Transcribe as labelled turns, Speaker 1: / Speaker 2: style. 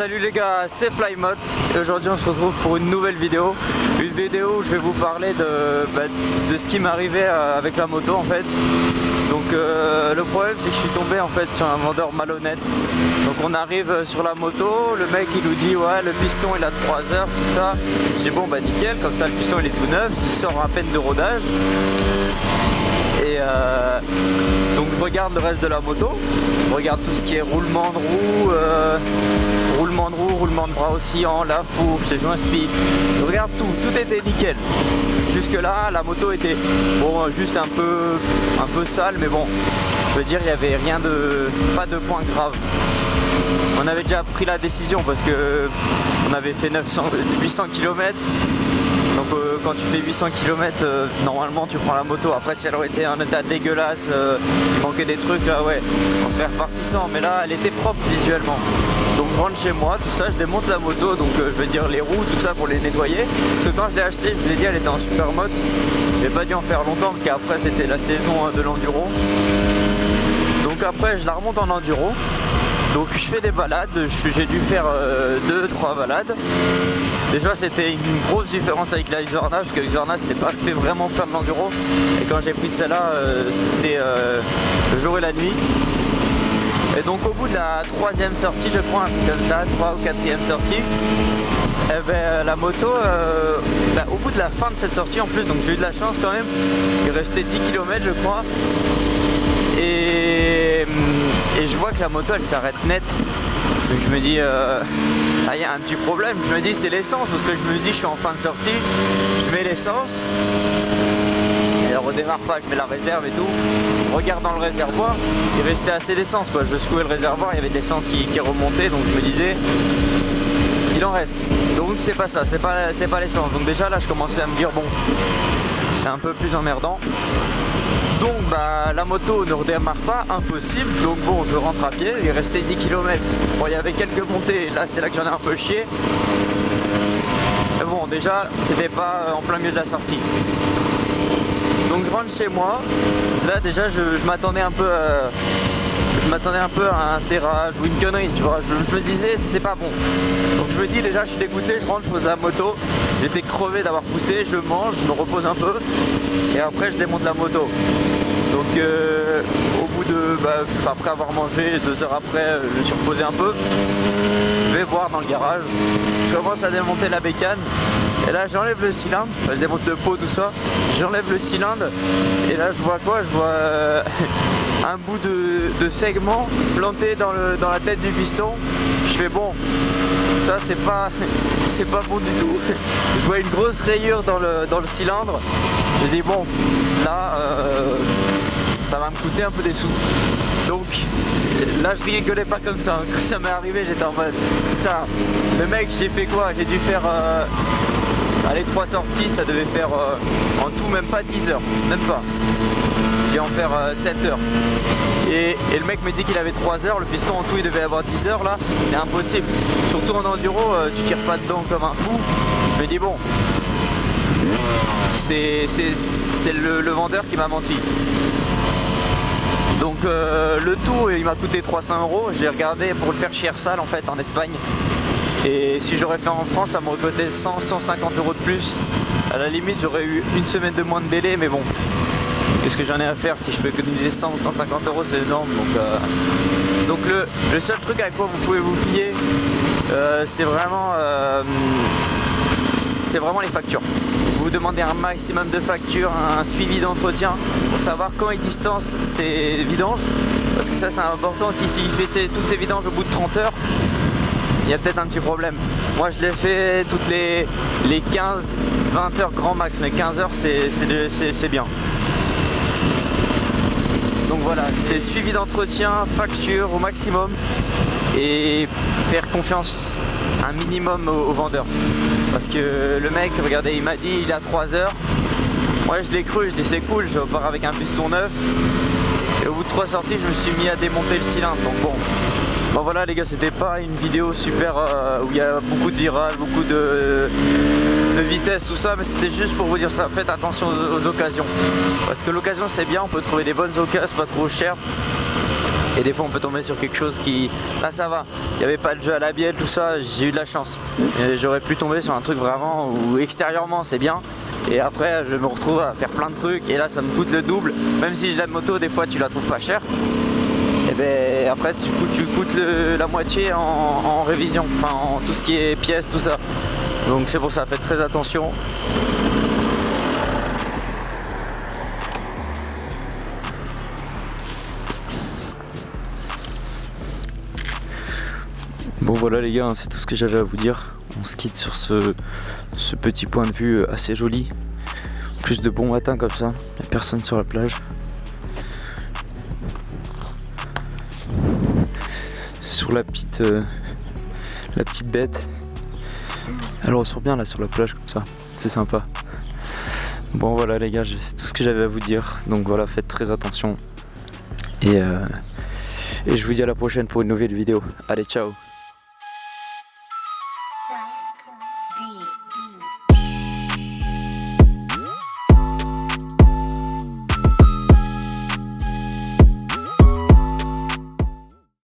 Speaker 1: Salut les gars, c'est Flymot et aujourd'hui on se retrouve pour une nouvelle vidéo. Une vidéo où je vais vous parler de ce qui m'est arrivé avec la moto en fait. Donc le problème c'est que je suis tombé en fait sur un vendeur malhonnête. Donc on arrive sur la moto, le mec il nous dit ouais le piston il a 3 heures, tout ça. Je dis bon bah nickel, comme ça le piston il est tout neuf, il sort à peine de rodage. Et donc je regarde le reste de la moto, je regarde tout ce qui est roulement de roue, roulement de bras oscillant, la fourche, les joints spi. Je regarde tout était nickel. Jusque là la moto était bon, juste un peu sale, mais bon, je veux dire il n'y avait rien de, pas de point grave. On avait déjà pris la décision parce que on avait fait 800 km. Donc quand tu fais 800 km, normalement tu prends la moto. Après si elle aurait été en état dégueulasse, il manquait des trucs, là ouais, on serait repartissant. Mais là elle était propre visuellement. Donc je rentre chez moi, tout ça, je démonte la moto, donc je veux dire les roues, tout ça pour les nettoyer. Parce que quand je l'ai acheté, je vous ai dit elle était en super mode. J'ai pas dû en faire longtemps parce qu'après c'était la saison de l'enduro. Donc après je la remonte en enduro. Donc je fais des balades, j'ai dû faire 2-3 balades. Déjà c'était une grosse différence avec la Xorna parce que la Xorna c'était pas fait vraiment pour faire de l'enduro. Et quand j'ai pris celle-là, c'était le jour et la nuit. Et donc au bout de la 3e sortie, je crois, un truc comme ça, 3 ou 4e sortie, et ben, la moto, au bout de la fin de cette sortie en plus, donc j'ai eu de la chance quand même, il restait 10 km je crois. Et je vois que la moto elle s'arrête net. Donc je me dis, il y a un petit problème. Je me dis c'est l'essence parce que je me dis je suis en fin de sortie. Je mets l'essence. Elle redémarre pas, je mets la réserve et tout. Je regarde dans le réservoir, il restait assez d'essence quoi. Je secouais le réservoir, il y avait de l'essence qui remontait. Donc je me disais, il en reste. Donc c'est pas ça, c'est pas l'essence. Donc déjà là je commençais à me dire bon, c'est un peu plus emmerdant. Donc bah la moto ne redémarre pas, impossible, donc bon je rentre à pied, il restait 10 km. Bon il y avait quelques montées, là c'est là que j'en ai un peu chié. Mais bon déjà c'était pas en plein milieu de la sortie. Donc je rentre chez moi, là déjà je m'attendais un peu à un serrage ou une connerie, tu vois, je me disais c'est pas bon. Donc je me dis déjà je suis dégoûté, je rentre, je pose la moto, j'étais crevé d'avoir poussé, je mange, je me repose un peu et après je démonte la moto. Donc au bout de, après avoir mangé, 2 heures après, je me suis reposé un peu, je vais voir dans le garage, je commence à démonter la bécane et là j'enlève le cylindre, je démonte le pot tout ça, j'enlève le cylindre et là je vois quoi, je vois un bout de segment planté dans la tête du piston. Je fais bon, ça c'est pas bon du tout. Je vois une grosse rayure dans le cylindre. J'ai dit bon, là ça va me coûter un peu des sous. Donc là je rigolais pas comme ça. Quand ça m'est arrivé j'étais en mode putain, le mec j'ai fait quoi? J'ai dû faire allez 3 sorties, ça devait faire en tout même pas 10 heures, même pas. J'ai en faire 7 heures. Et le mec me dit qu'il avait 3 heures, le piston en tout il devait avoir 10 heures là, c'est impossible. Surtout en enduro, tu tires pas dedans comme un fou. Je me dis bon, c'est le vendeur qui m'a menti. Donc le tout il m'a coûté 300 €, j'ai regardé pour le faire chez Ersal en fait en Espagne. Et si j'aurais fait en France ça m'aurait coûté 100-150 € de plus. À la limite j'aurais eu une semaine de moins de délai, mais bon. Qu'est-ce que j'en ai à faire? Si je peux économiser 100 ou 150 € c'est énorme. Donc le seul truc à quoi vous pouvez vous fier, c'est vraiment les factures. Vous demandez un maximum de factures, un suivi d'entretien pour savoir quand il distance ses vidanges. Parce que ça c'est important, s'il fait toutes ses vidanges au bout de 30 heures, il y a peut-être un petit problème. Moi je l'ai fait toutes les 15-20 heures grand max, mais 15 heures c'est bien. Donc voilà, c'est suivi d'entretien, facture au maximum et faire confiance un minimum au vendeur. Parce que le mec, regardez, il m'a dit il a 3 heures. Moi je l'ai cru, je dis c'est cool, je repars avec un piston neuf. Et au bout de 3 sorties, je me suis mis à démonter le cylindre. Donc bon voilà les gars, c'était pas une vidéo super où il y a beaucoup de virage, beaucoup de vitesse, tout ça, mais c'était juste pour vous dire ça. Faites attention aux occasions. Parce que l'occasion c'est bien, on peut trouver des bonnes occasions, pas trop cher. Et des fois on peut tomber sur quelque chose qui... Là ça va, il n'y avait pas de jeu à la bielle, tout ça, j'ai eu de la chance. J'aurais pu tomber sur un truc vraiment où extérieurement c'est bien. Et après je me retrouve à faire plein de trucs et là ça me coûte le double. Même si j'ai la moto, des fois tu la trouves pas chère. Et ben après tu coûtes la moitié en révision, enfin en tout ce qui est pièces, tout ça. Donc c'est pour ça, faites très attention. Bon voilà les gars, c'est tout ce que j'avais à vous dire. On se quitte sur ce petit point de vue assez joli. Plus de bon matin comme ça, il n'y a personne sur la plage. Sur la petite bête. Elle ressort bien là sur la plage comme ça, c'est sympa. Bon voilà les gars, c'est tout ce que j'avais à vous dire. Donc voilà, faites très attention. Et je vous dis à la prochaine pour une nouvelle vidéo. Allez, ciao.
Speaker 2: Ciao.